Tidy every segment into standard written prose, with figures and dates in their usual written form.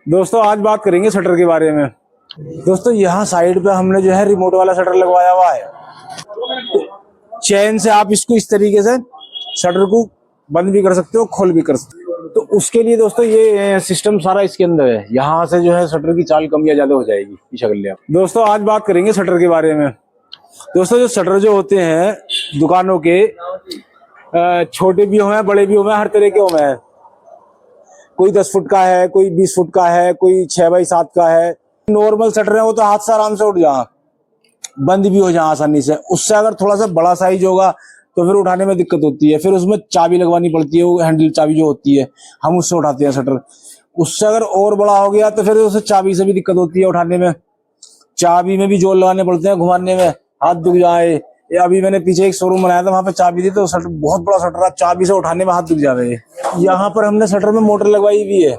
दोस्तों आज बात करेंगे शटर के बारे में। दोस्तों यहाँ साइड पे हमने जो है रिमोट वाला शटर लगवाया हुआ है। तो चैन से आप इसको इस तरीके से शटर को बंद भी कर सकते हो, खोल भी कर सकते हो। तो उसके लिए दोस्तों ये सिस्टम सारा इसके अंदर है। यहाँ से जो है शटर की चाल कम या ज्यादा हो जाएगी। पीछा कर लिया आप। दोस्तों आज बात करेंगे शटर के बारे में। दोस्तों जो शटर जो होते हैं दुकानों के, छोटे भी हुए हैं, बड़े भी हुए हैं, हर तरह के हुए हैं। कोई 10 फुट का है, कोई 20 फुट का है, कोई 6x7 का है। नॉर्मल शटर है वो तो हाथ से आराम से उठ जा, बंद भी हो जाए आसानी से। उससे अगर थोड़ा सा बड़ा साइज होगा तो फिर उठाने में दिक्कत होती है, फिर उसमें चाबी लगवानी पड़ती है। वो हैंडल चाबी जो होती है हम उससे उठाते हैं शटर। उससे अगर और बड़ा हो गया तो फिर उसे चाबी से भी दिक्कत होती है उठाने में। चाबी में भी जोर लगाने पड़ते हैं, घुमाने में हाथ दुख जाए। अभी मैंने पीछे एक शोरूम बनाया था, वहां पे चाबी थी तो शटर बहुत बड़ा शटर था, चाबी से उठाने में हाथ दुख जावे। यहाँ पर हमने शटर में मोटर लगवाई हुई है।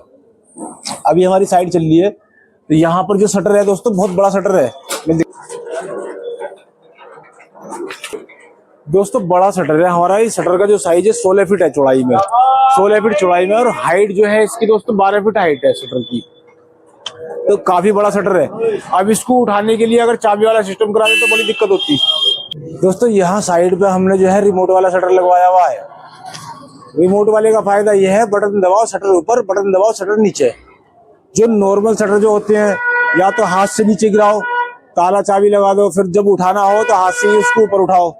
अभी हमारी साइड चल रही है तो यहाँ पर जो शटर है दोस्तों बहुत बड़ा शटर है। दोस्तों बड़ा शटर है हमारा। इस शटर का जो साइज है 16 फीट है चौड़ाई में, 16 फीट चौड़ाई में। और हाइट जो है इसकी दोस्तों 12 फीट हाइट है शटर की। तो काफी बड़ा शटर है। अब इसको उठाने के लिए अगर चाबी वाला सिस्टम करा दे तो बड़ी दिक्कत होती। दोस्तों यहाँ साइड पे हमने जो है रिमोट वाला शटर लगवाया हुआ है। रिमोट वाले का फायदा यह है, बटन दबाओ शटर ऊपर, बटन दबाओ शटर नीचे। जो नॉर्मल शटर जो होते हैं या तो हाथ से नीचे गिराओ, ताला चाबी लगा दो, फिर जब उठाना हो तो हाथ से ही उसको ऊपर उठाओ।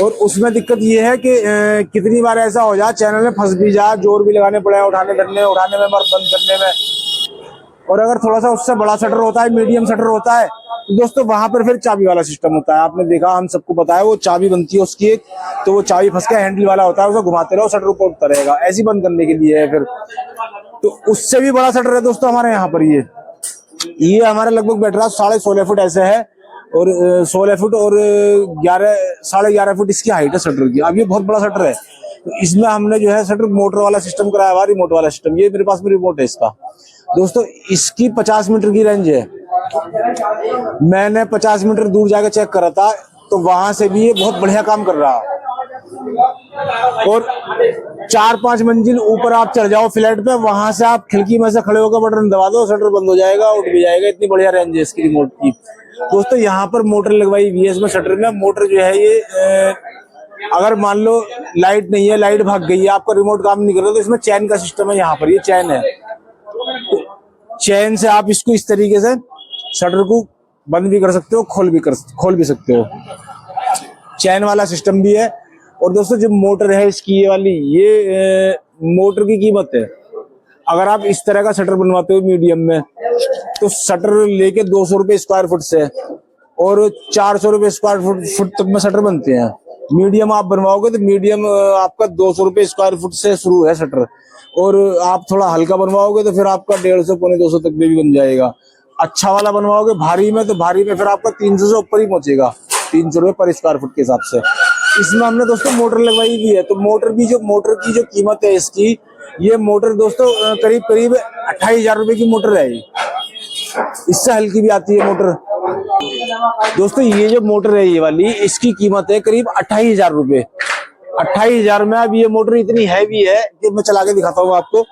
और उसमें दिक्कत ये है कि कितनी बार ऐसा हो जाए चैनल में फंस भी जाए, जोर भी लगाने पड़े उठाने उठाने में, बंद करने में। और अगर थोड़ा सा उससे बड़ा शटर होता है, मीडियम शटर होता है, तो दोस्तों वहां पर फिर चाबी वाला सिस्टम होता है। आपने देखा, हम सबको पता है, वो चाबी बनती है उसकी एक, तो वो चाबी फंस के हैंडल वाला होता है, उसे घुमाते रहो शटर ऊपर उठता रहेगा। ऐसी बंद करने के लिए है। फिर तो उससे भी बड़ा शटर है दोस्तों हमारे यहाँ पर। ये हमारे लगभग बैठ रहा 16.5 फुट ऐसे है, और 16 फुट और 11.5 फुट इसकी हाइट है शटर की। अब ये बहुत बड़ा शटर है। तो इसमें हमने जो है शटर मोटर वाला सिस्टम कराया हुआ, रिमोट वाला सिस्टम। ये मेरे पास में रिमोट है इसका। दोस्तों इसकी 50 मीटर की रेंज है। मैंने 50 मीटर दूर जाकर चेक करा था, तो वहां से भी ये बहुत बढ़िया काम कर रहा है। और 4-5 मंजिल ऊपर आप चढ़ जाओ फ्लैट पे, वहां से आप खिड़की में से खड़े होकर बटन दबा दो, शटर बंद हो जाएगा, उठ भी जाएगा। इतनी बढ़िया रेंज है इसकी रिमोट की। दोस्तों यहाँ पर मोटर लगवाई हुई है इसमें शटर में। मोटर जो है ये अगर मान लो लाइट नहीं है, लाइट भाग गई है, आपका रिमोट काम नहीं कर रहा, तो इसमें चैन का सिस्टम है। यहाँ पर ये चैन है, तो चैन से आप इसको इस तरीके से शटर को बंद भी कर सकते हो, खोल भी सकते हो। चैन वाला सिस्टम भी है। और दोस्तों जो मोटर है इसकी ये वाली, ये मोटर की कीमत है, अगर आप इस तरह का शटर बनवाते हो मीडियम में, तो शटर लेके 200 रुपए स्क्वायर फुट से और 400 रुपए स्क्वायर फुट तक में शटर बनते हैं। मीडियम आप बनवाओगे तो मीडियम आपका 200 रुपए स्क्वायर फुट से शुरू है शटर। और आप थोड़ा हल्का बनवाओगे तो फिर आपका 150 पौने 200 तक भी बन जाएगा। अच्छा वाला बनवाओगे भारी में, तो भारी में फिर आपका 300 से ऊपर ही पहुंचेगा, 300 रुपए पर स्क्वायर फुट के हिसाब से। इसमें हमने दोस्तों मोटर लगवाई हुई है। तो मोटर की जो कीमत है इसकी, ये मोटर दोस्तों करीब 28,000 रुपए की मोटर है। इससे हल्की भी आती है मोटर। दोस्तों ये जो मोटर है ये वाली, इसकी कीमत है करीब 28,000 रुपए। 28,000 में। अब ये मोटर इतनी हैवी है कि मैं चला के दिखाता हूँ आपको।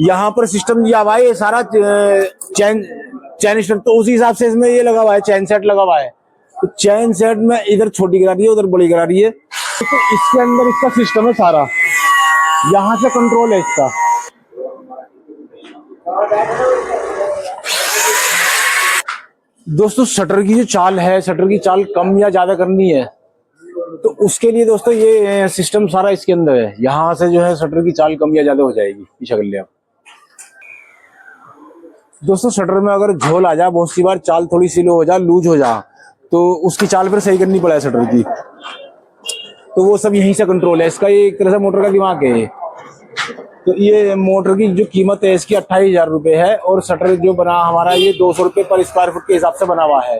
यहाँ पर सिस्टम दिया हुआ है ये सारा चैन सिस्टम, तो उसी हिसाब से इसमें ये लगा हुआ है, चैन सेट लगा हुआ है। तो चैन सेट में इधर छोटी करा रही है, उधर बड़ी करा रही है। तो इसके अंदर इसका सिस्टम है सारा, यहाँ से कंट्रोल है इसका। दोस्तों शटर की जो चाल है, शटर की चाल कम या ज्यादा करनी है, तो उसके लिए दोस्तों ये सिस्टम सारा इसके अंदर है। यहाँ से जो है शटर की चाल कम या ज्यादा हो जाएगी। पीछा कर लिया। दोस्तों शटर में अगर झोल आ जाए, बहुत सी बार चाल थोड़ी स्लो हो जाए, लूज हो जाए, तो उसकी चाल फिर सही करनी पड़े शटर की। तो वो सब यहीं से कंट्रोल है इसका। ये एक तरह से मोटर का दिमाग है। तो ये मोटर की जो कीमत है इसकी 28,000 रुपए है। और शटर जो बना हमारा ये 200 रुपए पर स्क्वायर फुट के हिसाब से बना हुआ है।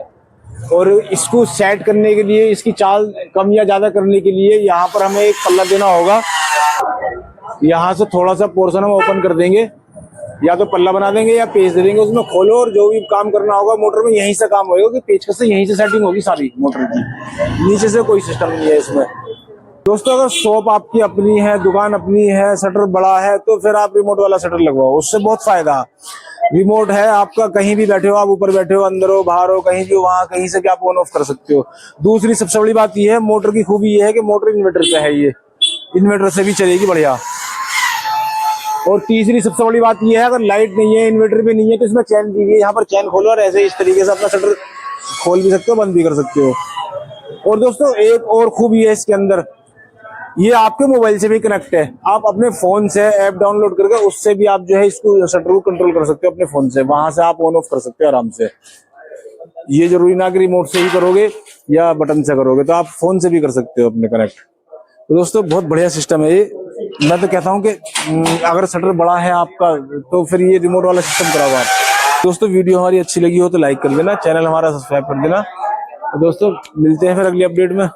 और इसको सेट करने के लिए, इसकी चाल कम या ज्यादा करने के लिए, यहाँ पर हमें एक पल्ला देना होगा। यहाँ से थोड़ा सा पोर्शन हम ओपन कर देंगे, या तो पल्ला बना देंगे या पेच दे देंगे, उसमें खोलो और जो भी काम करना होगा मोटर में यहीं से काम होगा। कि पेचकस से यहीं से सेटिंग होगी सारी मोटर की, नीचे से कोई सिस्टम नहीं है इसमें। दोस्तों अगर शॉप आपकी अपनी है, दुकान अपनी है, शटर बड़ा है, तो फिर आप रिमोट वाला शटर लगवाओ, उससे बहुत फायदा। रिमोट है आपका, कहीं भी बैठे हो आप, ऊपर बैठे हो, अंदर हो, बाहर हो, कहीं भी हो, वहां कहीं से भी आप ऑन ऑफ कर सकते हो। दूसरी सबसे बड़ी बात ये है, मोटर की खूबी ये है कि मोटर इन्वर्टर पे है, ये इन्वर्टर से भी चलेगी बढ़िया। और तीसरी सबसे बड़ी बात ये है, अगर लाइट नहीं है, इन्वर्टर पे नहीं है, तो इसमें चैन दी गई है, यहाँ पर चैन खोलो और ऐसे इस तरीके से अपना शटर खोल भी सकते हो, बंद भी कर सकते हो। और दोस्तों एक और खूबी है इसके अंदर, ये आपके मोबाइल से भी कनेक्ट है। आप अपने फोन से ऐप डाउनलोड करके उससे भी आप जो है इसको शटर को कंट्रोल कर सकते हो अपने फोन से, वहां से आप ऑन ऑफ कर सकते हो आराम से। ये जरूरी ना कि रिमोट से ही करोगे या बटन से करोगे, तो आप फोन से भी कर सकते हो अपने कनेक्ट। तो दोस्तों बहुत बढ़िया सिस्टम है ये। मैं तो कहता हूँ कि अगर शटर बड़ा है आपका, तो फिर ये रिमोट वाला सिस्टम कराओ आप। दोस्तों वीडियो हमारी अच्छी लगी हो तो लाइक कर देना, चैनल हमारा सब्सक्राइब कर देना। तो दोस्तों मिलते हैं फिर अगली अपडेट में।